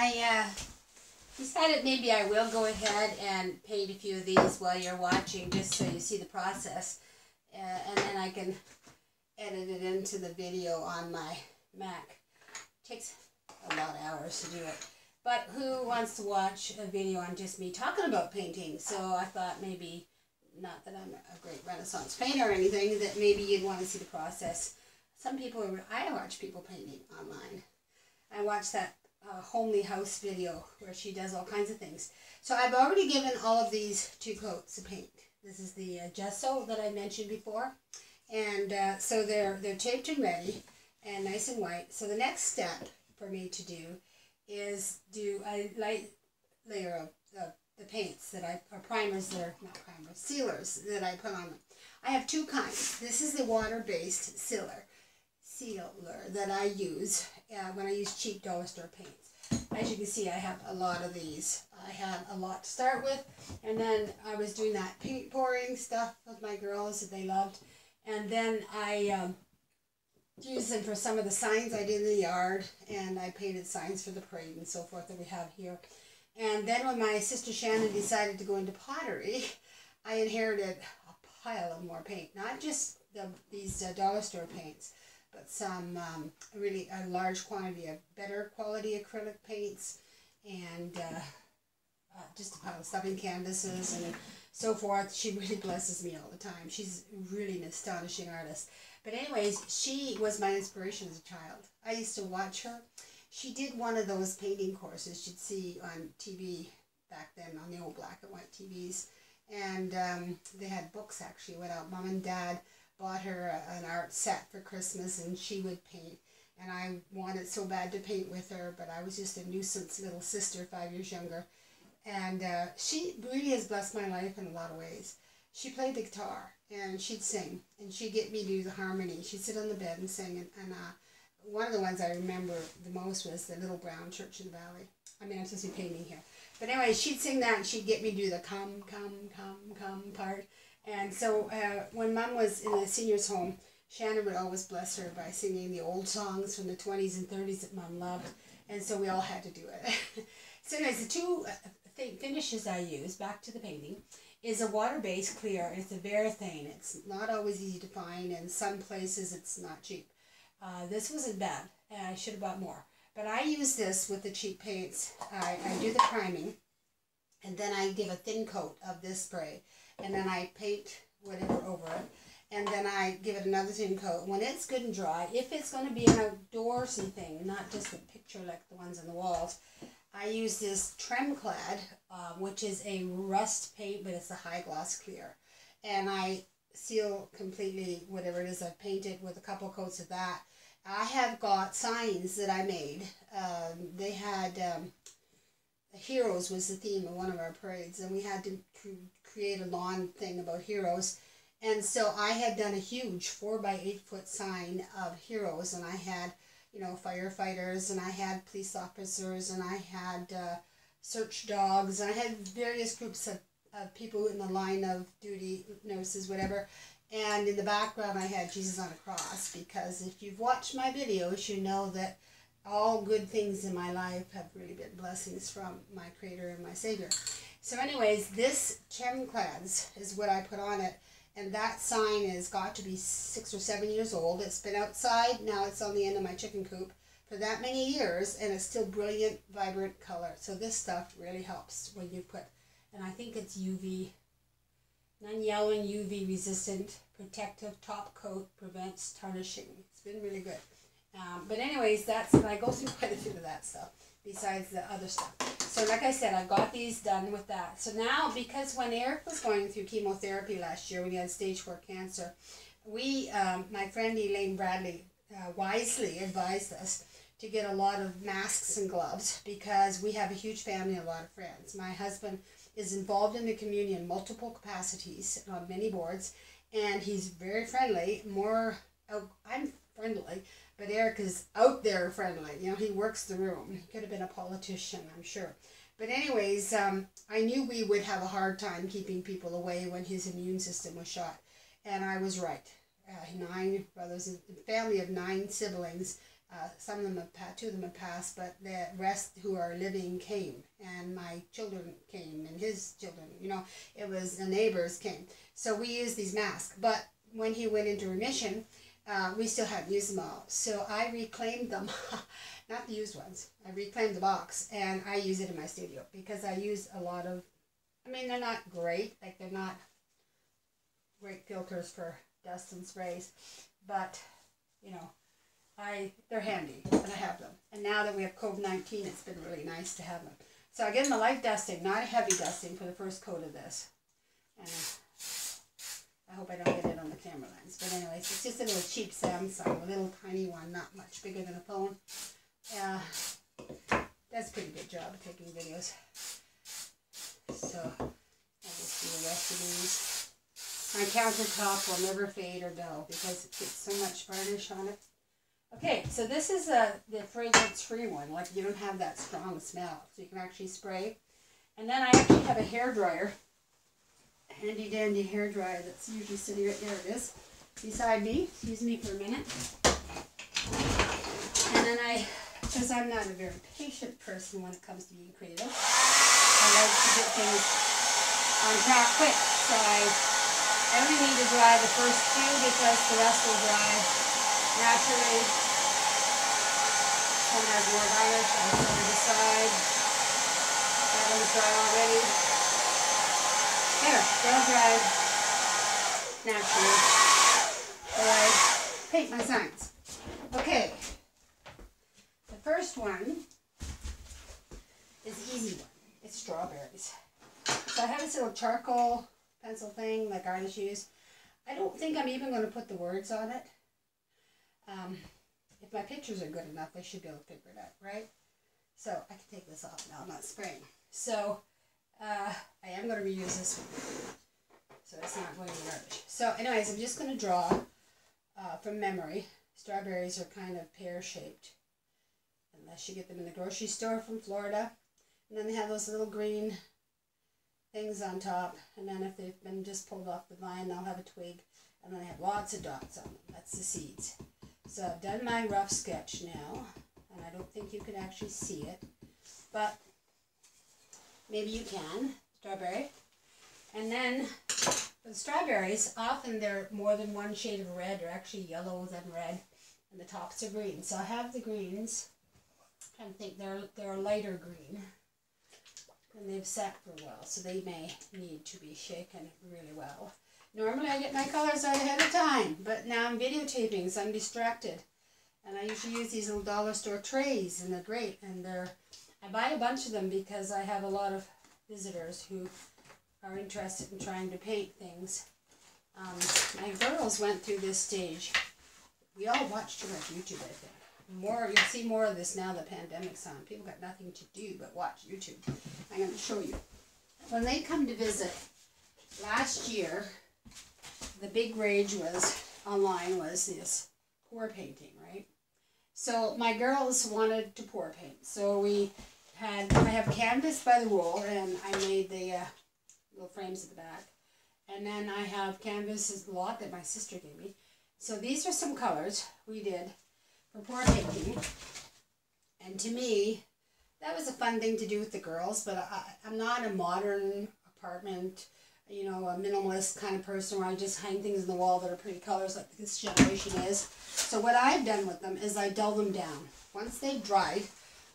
I decided maybe I will go ahead and paint a few of these while you're watching, just so you see the process, and then I can edit it into the video on my Mac. It takes a lot of hours to do it, but who wants to watch a video on just me talking about painting? So I thought maybe, not that I'm a great Renaissance painter or anything, that maybe you'd want to see the process. Some people, I watch people painting online. I watched that homely house video where she does all kinds of things. So I've already given all of these 2 coats of paint. This is the gesso that I mentioned before, and so they're taped and ready and nice and white. So the next step for me to do is do a light layer of the paints that or primers that are, not primers, sealers that I put on them. I have 2 kinds. This is the water-based sealer that I use when I use cheap dollar store paints. As you can see, I have a lot of these. I have a lot to start with, and then I was doing that paint pouring stuff with my girls that they loved, and then I used them for some of the signs I did in the yard, and I painted signs for the parade and so forth that we have here. And then when my sister Shannon decided to go into pottery, I inherited a pile of more paint, not just these dollar store paints, but some really a large quantity of better quality acrylic paints, and just a pile of stuffing canvases and so forth. She really blesses me all the time. She's really an astonishing artist. But anyways, she was my inspiration as a child. I used to watch her. She did one of those painting courses you'd see on TV back then, on the old black and white TVs. And they had books actually went out. Mom and Dad bought her an art set for Christmas, and she would paint. And I wanted so bad to paint with her, but I was just a nuisance little sister, 5 years younger. And she really has blessed my life in a lot of ways. She played the guitar, and she'd sing, and she'd get me to do the harmony. She'd sit on the bed and sing, and one of the ones I remember the most was the Little Brown Church in the Valley. I mean, I'm supposed to be painting here. But anyway, she'd sing that, and she'd get me to do the come, come, come, come part. And so when Mom was in the seniors' home, Shannon would always bless her by singing the old songs from the 20s and 30s that Mom loved. And so we all had to do it. So anyways, the 2 finishes I use, back to the painting, is a water-based clear. It's a Varathane. It's not always easy to find, and some places it's not cheap. This wasn't bad. I should have bought more. But I use this with the cheap paints. I do the priming, and then I give a thin coat of this spray, and then I paint whatever over it, and then I give it another thin coat. When it's good and dry, if it's going to be an outdoorsy thing, not just a picture like the ones on the walls, I use this Tremclad, which is a rust paint, but it's a high gloss clear. And I seal completely whatever it is I've painted with a couple coats of that. I have got signs that I made. They had, heroes was the theme of one of our parades, and we had to create a lawn thing about heroes. And so I had done a huge 4 by 8 foot sign of heroes, and I had, you know, firefighters, and I had police officers, and I had search dogs, and I had various groups of people in the line of duty, nurses, whatever. And in the background I had Jesus on a cross, because if you've watched my videos, you know that all good things in my life have really been blessings from my Creator and my Savior. So anyways, this Tremclads is what I put on it. And that sign has got to be 6 or 7 years old. It's been outside. Now it's on the end of my chicken coop for that many years, and it's still brilliant, vibrant color. So this stuff really helps when you put, and I think it's UV, non-yellowing, UV resistant, protective top coat, prevents tarnishing. It's been really good. But anyways, I go through quite a bit of that stuff besides the other stuff. So like I said, I've got these done with that. So now, because when Eric was going through chemotherapy last year when he had stage 4 cancer, my friend Elaine Bradley wisely advised us to get a lot of masks and gloves, because we have a huge family and a lot of friends. My husband is involved in the community in multiple capacities on many boards, and he's very friendly. I'm friendly, but Eric is out there friendly. You know, he works the room. He could have been a politician, I'm sure. But anyways, I knew we would have a hard time keeping people away when his immune system was shot. And I was right. 9 brothers, a family of 9 siblings. Some of them have, 2 of them have passed, but the rest who are living came, and my children came, and his children, you know, it was the neighbors came. So we used these masks, but when he went into remission, we still hadn't used them all. So I reclaimed them, not the used ones. I reclaimed the box, and I use it in my studio because I use a lot of, I mean, they're not great, like they're not great filters for dust and sprays, but, you know, they're handy, and I have them. And now that we have COVID-19, it's been really nice to have them. So I give them a light dusting, not a heavy dusting, for the first coat of this. And I hope I don't get it on the camera lens. But anyways, it's just a little cheap Samsung, a little tiny one, not much bigger than a phone. Does a pretty good job of taking videos. So I'll just do the rest of these. My countertop will never fade or dull because it gets so much varnish on it. Okay, so this is the fragrance-free one. Like, you don't have that strong smell, so you can actually spray. And then I actually have a hairdryer, handy-dandy hairdryer that's usually sitting right there. It is beside me. Excuse me for a minute. And then because I'm not a very patient person when it comes to being creative, I like to get things on track quick. So I only need to dry the first few because the rest will dry naturally. One has more varnish, I'll set it aside. That one's dry already. There, they'll dry naturally. So I paint my signs. Okay. The first one is the easy one. It's strawberries. So I have this little charcoal pencil thing like artists use. I don't think I'm even going to put the words on it. If my pictures are good enough, I should be able to figure it out, right? So I can take this off now. I'm not spraying. So I am going to reuse this one. So it's not going to be garbage. So anyways, I'm just going to draw from memory. Strawberries are kind of pear-shaped, unless you get them in the grocery store from Florida. And then they have those little green things on top. And then if they've been just pulled off the vine, they'll have a twig. And then they have lots of dots on them. That's the seeds. So I've done my rough sketch now, and I don't think you can actually see it, but maybe you can. Strawberry. And then for the strawberries, often they're more than one shade of red, or actually yellow than red, and the tops are green. So I have the greens. I'm trying to think, they're a lighter green, and they've sat for a while, so they may need to be shaken really well. Normally I get my colors out ahead of time, but now I'm videotaping, so I'm distracted. And I usually use these little dollar store trays, and they're great. And I buy a bunch of them because I have a lot of visitors who are interested in trying to paint things. My girls went through this stage. We all watch too much YouTube, I think. You'll see more of this now the pandemic's on. People got nothing to do but watch YouTube. I'm going to show you. When they come to visit, last year, the big rage online was this pour painting, right? So my girls wanted to pour paint. So I have canvas by the roll, and I made the little frames at the back. And then I have canvas, a lot that my sister gave me. So these are some colors we did for pour painting. And to me, that was a fun thing to do with the girls, but I'm not a modern apartment, you know, a minimalist kind of person where I just hang things on the wall that are pretty colors like this generation is. So what I've done with them is I dull them down. Once they've dried,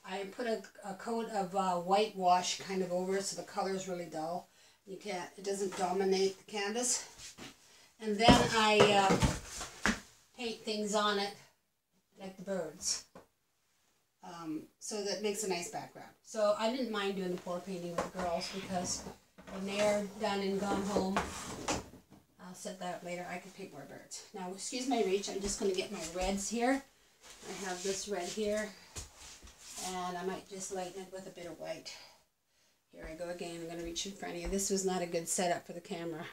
I put a coat of whitewash kind of over it so the color is really dull. It doesn't dominate the canvas. And then I paint things on it like the birds. So that makes a nice background. So I didn't mind doing the pour painting with the girls because when they're done and gone home, I'll set that up later. I can paint more birds. Now, excuse my reach. I'm just going to get my reds here. I have this red here, and I might just lighten it with a bit of white. Here I go again. I'm going to reach in front of you. This was not a good setup for the camera.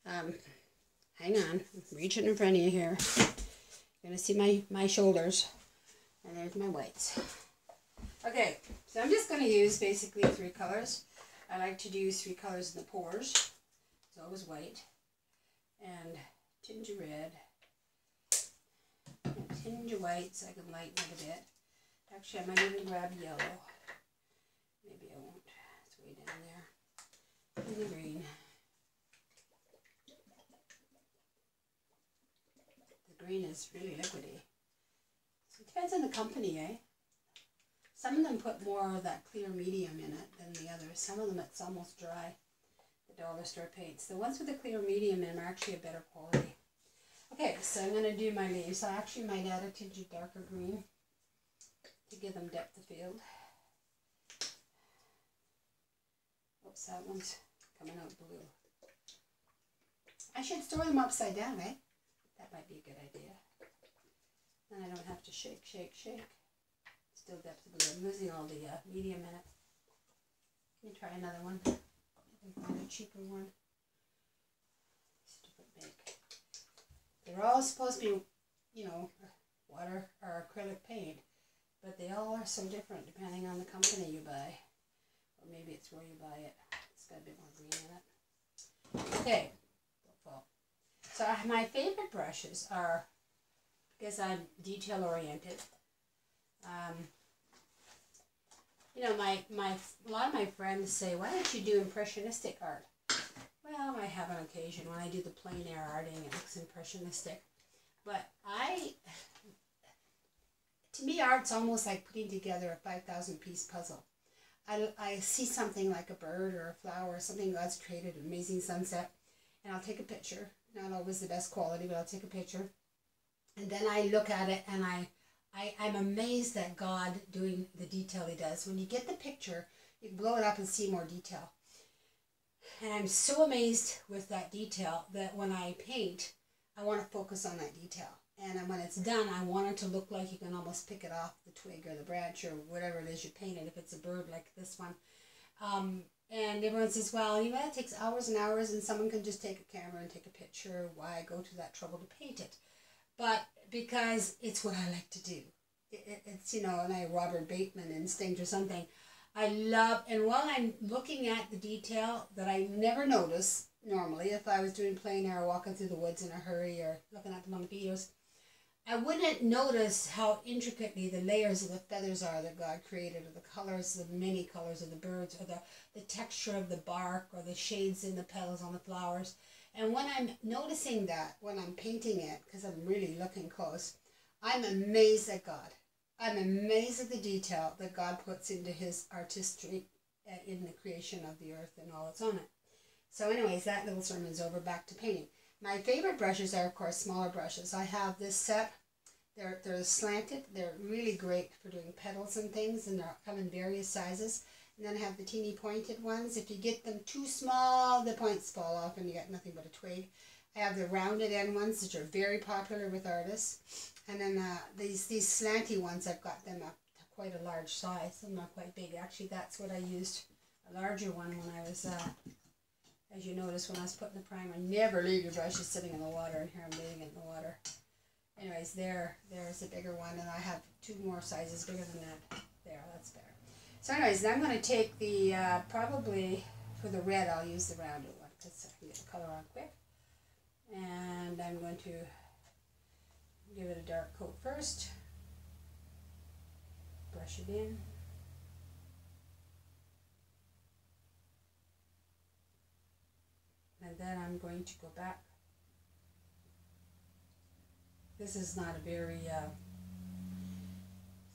Hang on. I'm reaching in front of you here. You're going to see my shoulders. And there's my whites. Okay, so I'm just going to use basically 3 colors. I like to use 3 colors in the pours. It's always white. And ginger red. And tinge of white so I can lighten it a bit. Actually, I might even grab yellow. Maybe I won't. It's way down there. And the green. The green is really liquidy. So it depends on the company, eh? Some of them put more of that clear medium in it than the others. Some of them it's almost dry. The dollar store paints. The ones with the clear medium in are actually a better quality. Okay, so I'm going to do my leaves. I actually might add a tinge of darker green to give them depth of field. Oops, that one's coming out blue. I should store them upside down, eh? That might be a good idea. Then I don't have to shake, shake, shake. Still depth of blue. I'm losing all the medium in it. Let me try another one. I can find a cheaper one. Stupid make. They're all supposed to be, you know, water or acrylic paint, but they all are so different depending on the company you buy. Or maybe it's where you buy it. It's got a bit more green in it. Okay. So my favorite brushes are, because I'm detail oriented, you know, a lot of my friends say, why don't you do impressionistic art? Well, I have an occasion when I do the plein air arting, it looks impressionistic. But to me, art's almost like putting together a 5,000 piece puzzle. I see something like a bird or a flower or something God's created, an amazing sunset, and I'll take a picture. Not always the best quality, but I'll take a picture. And then I look at it and I'm amazed at God doing the detail he does. When you get the picture, you can blow it up and see more detail. And I'm so amazed with that detail that when I paint, I want to focus on that detail. And when it's done, I want it to look like you can almost pick it off the twig or the branch or whatever it is you painted, if it's a bird like this one. And everyone says, well, you know, it takes hours and hours and someone can just take a camera and take a picture. Why go to that trouble to paint it? But because it's what I like to do. It's, you know, and Robert Bateman instinct or something. I love, and while I'm looking at the detail that I never notice normally, if I was doing plein air, walking through the woods in a hurry or looking at the mosquitoes, I wouldn't notice how intricately the layers of the feathers are that God created, or the colors, the many colors of the birds, or the texture of the bark, or the shades in the petals on the flowers. And when I'm noticing that, when I'm painting it, because I'm really looking close, I'm amazed at God. I'm amazed at the detail that God puts into his artistry in the creation of the earth and all that's on it. So anyways, that little sermon's over, back to painting. My favorite brushes are, of course, smaller brushes. I have this set. They're slanted. They're really great for doing petals and things, and they come in various sizes. And then I have the teeny pointed ones. If you get them too small, the points fall off and you get nothing but a twig. I have the rounded end ones, which are very popular with artists. And then these slanty ones, I've got them up to quite a large size. Some are quite big. Actually, that's what I used, a larger one when I was... as you notice, when I was putting the primer, never leave your brushes sitting in the water, and here I'm leaving it in the water. Anyways, there's a bigger one, and I have two more sizes bigger than that. There, that's better. So anyways, then I'm going to take the, probably for the red, I'll use the rounded one, because I can get the color on quick. And I'm going to give it a dark coat first. Brush it in. And then I'm going to go back. This is not a very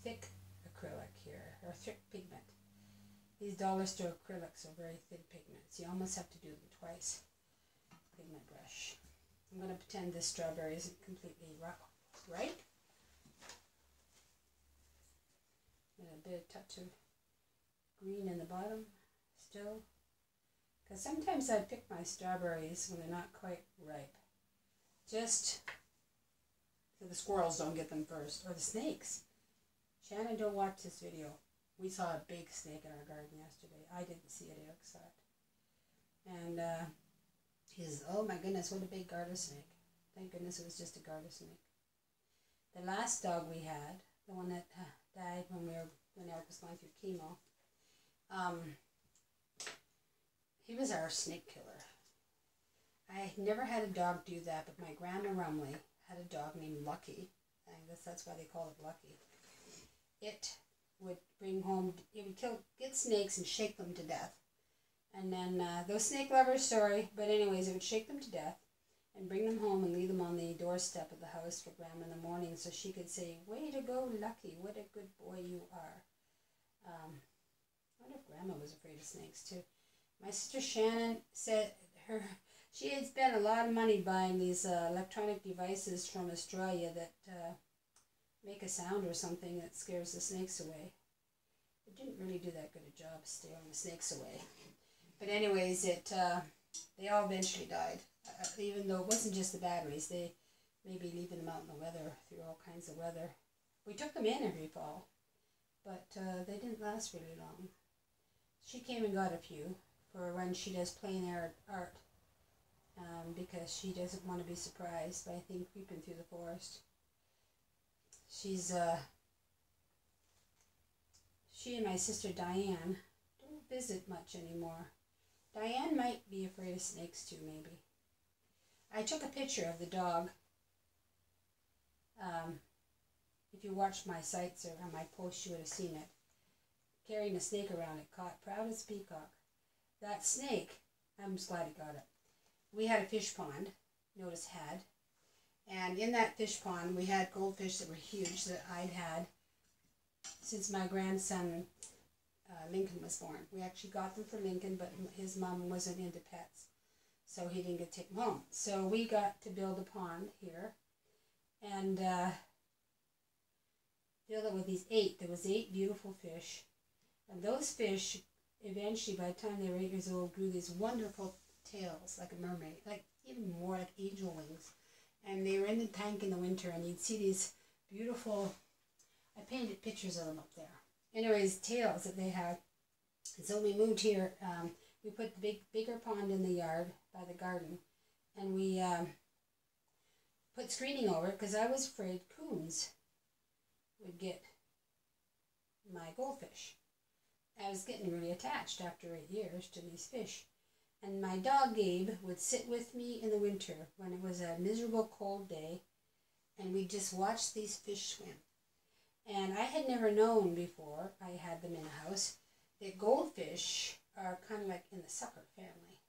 thick acrylic here, or thick pigment. These dollar store acrylics are very thin pigments. You almost have to do them twice. Pigment brush. I'm going to pretend this strawberry isn't completely ripe. And a bit of touch of green in the bottom still. Because sometimes I pick my strawberries when they're not quite ripe. Just so the squirrels don't get them first. Or the snakes. Shannon, don't watch this video. We saw a big snake in our garden yesterday. I didn't see it, Eric saw it. And he says, oh my goodness, what a big garter snake. Thank goodness it was just a garter snake. The last dog we had, the one that died when Eric was going through chemo, he was our snake killer. I never had a dog do that, but my grandma Rumley had a dog named Lucky, thing. That's why they call it Lucky. It would bring home, it would get snakes and shake them to death. And then those snake lovers, sorry, but anyways, it would shake them to death and bring them home and leave them on the doorstep of the house for Grandma in the morning so she could say, "Way to go, Lucky, what a good boy you are." I wonder if Grandma was afraid of snakes too. My sister Shannon said she had spent a lot of money buying these electronic devices from Australia that make a sound or something that scares the snakes away. It didn't really do that good a job scaring the snakes away. But anyways, they all eventually died. Even though it wasn't just the batteries, they maybe leaving them out in the weather, through all kinds of weather. We took them in every fall, but they didn't last really long. She came and got a few for when she does plein air art, because she doesn't want to be surprised by anything creeping through the forest. She and my sister Diane don't visit much anymore. Diane might be afraid of snakes too, maybe. I took a picture of the dog. If you watched my sites or on my post, you would have seen it. Carrying a snake around it, caught proud as peacock. That snake, I'm just glad he got it. We had a fish pond, notice had. And in that fish pond, we had goldfish that were huge that I'd had since my grandson Lincoln was born. We actually got them for Lincoln, but his mom wasn't into pets, so he didn't get to take them home. So we got to build a pond here, and filled it with these 8. There was 8 beautiful fish, and those fish, eventually, by the time they were 8 years old, grew these wonderful tails, like a mermaid, like even more like angel wings. And they were in the tank in the winter, and you'd see these beautiful, I painted pictures of them up there. Anyways, tails that they had. And so we moved here, we put the bigger pond in the yard by the garden, and we put screening over it because I was afraid coons would get my goldfish. I was getting really attached after 8 years to these fish. And my dog Gabe would sit with me in the winter when it was a miserable cold day, and we'd just watch these fish swim. And I had never known before, I had them in the house, that goldfish are kind of like in the sucker family.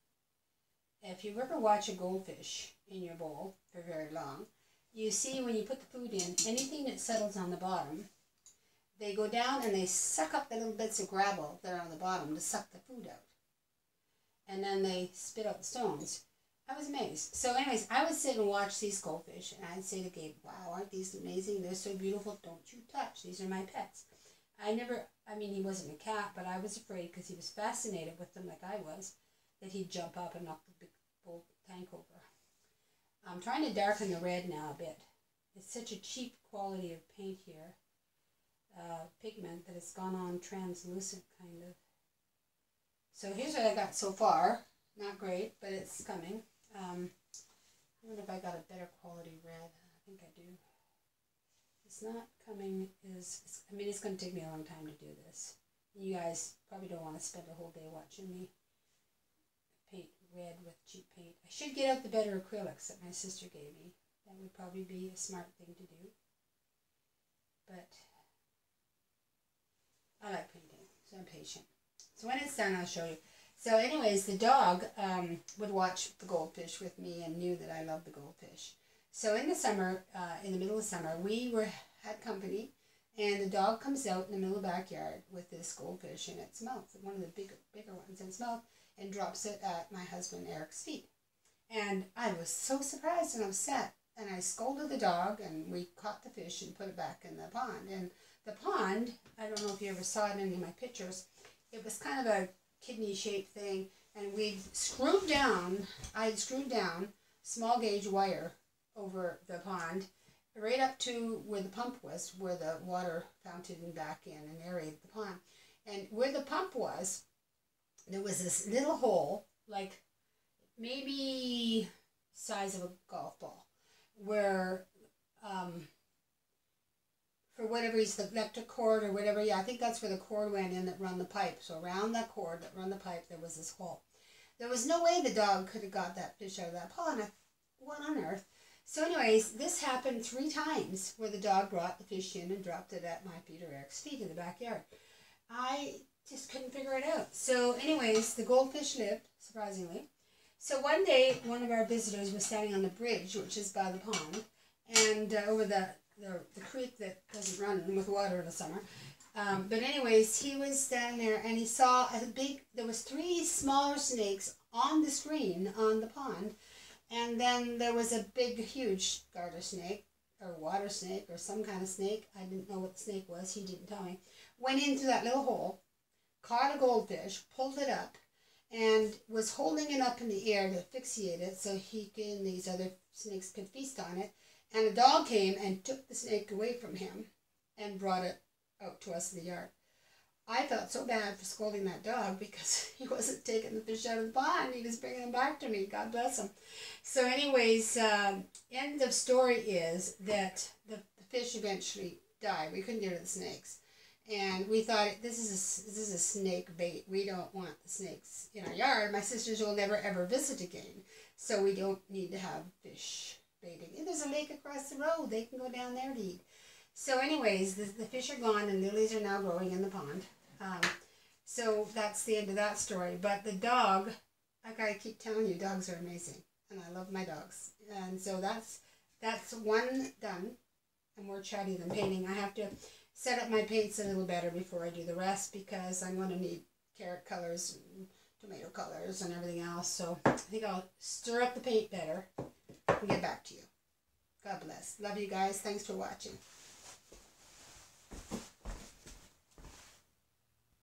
If you ever watch a goldfish in your bowl for very long, you see when you put the food in, anything that settles on the bottom, they go down and they suck up the little bits of gravel that are on the bottom to suck the food out. And then they spit out the stones. I was amazed. So anyways, I would sit and watch these goldfish, and I'd say to Gabe, "Wow, aren't these amazing? They're so beautiful. Don't you touch. These are my pets." I mean, he wasn't a cat, but I was afraid because he was fascinated with them like I was, that he'd jump up and knock the big bowl tank over. I'm trying to darken the red now a bit. It's such a cheap quality of paint here, pigment, that it's gone on translucent kind of. So here's what I got so far. Not great, but it's coming. I wonder if I got a better quality red. I think I do. It's not coming I mean, it's going to take me a long time to do this. You guys probably don't want to spend a whole day watching me paint red with cheap paint. I should get out the better acrylics that my sister gave me. That would probably be a smart thing to do. But I like painting, so I'm patient. So when it's done, I'll show you. So anyways, the dog would watch the goldfish with me and knew that I loved the goldfish. So in the summer, in the middle of summer, we had company, and the dog comes out in the middle of the backyard with this goldfish in its mouth, one of the bigger ones in its mouth, and drops it at my husband Eric's feet. And I was so surprised and upset, and I scolded the dog, and we caught the fish and put it back in the pond. And the pond, I don't know if you ever saw it in any of my pictures, it was kind of a kidney-shaped thing, and I had screwed down small gauge wire over the pond, right up to where the pump was, where the water fountained back in and aerated the pond. And where the pump was, there was this little hole, like maybe size of a golf ball, where for whatever reason, the electric cord or whatever, I think that's where the cord went in that run the pipe. So around that cord that run the pipe, there was this hole. There was no way the dog could have got that fish out of that pond. What on earth? So anyways, this happened 3 times where the dog brought the fish in and dropped it at my feet or Eric's feet in the backyard. I just couldn't figure it out. So anyways, the goldfish lived, surprisingly. So one day, one of our visitors was standing on the bridge, which is by the pond, and over the creek that doesn't run with water in the summer. But anyways, he was standing there and he saw there was 3 smaller snakes on the screen on the pond. And then there was a big, huge garter snake, or water snake, or some kind of snake. I didn't know what the snake was. He didn't tell me. Went into that little hole, caught a goldfish, pulled it up, and was holding it up in the air to asphyxiate it so these other snakes could feast on it. And a dog came and took the snake away from him and brought it out to us in the yard. I felt so bad for scolding that dog because he wasn't taking the fish out of the pond. He was bringing them back to me. God bless him. So anyways, end of story is that the fish eventually died. We couldn't get rid of the snakes. And we thought, this is a snake bait. We don't want the snakes in our yard. My sisters will never ever visit again. So we don't need to have fish baiting. And there's a lake across the road. They can go down there to eat. So anyways, the fish are gone and lilies are now growing in the pond. So that's the end of that story. But the dog, like I keep telling you, dogs are amazing. And I love my dogs. And so that's one done. And more chatty than painting. I have to set up my paints a little better before I do the rest because I'm going to need carrot colors and tomato colors and everything else. So I think I'll stir up the paint better and get back to you. God bless. Love you guys. Thanks for watching.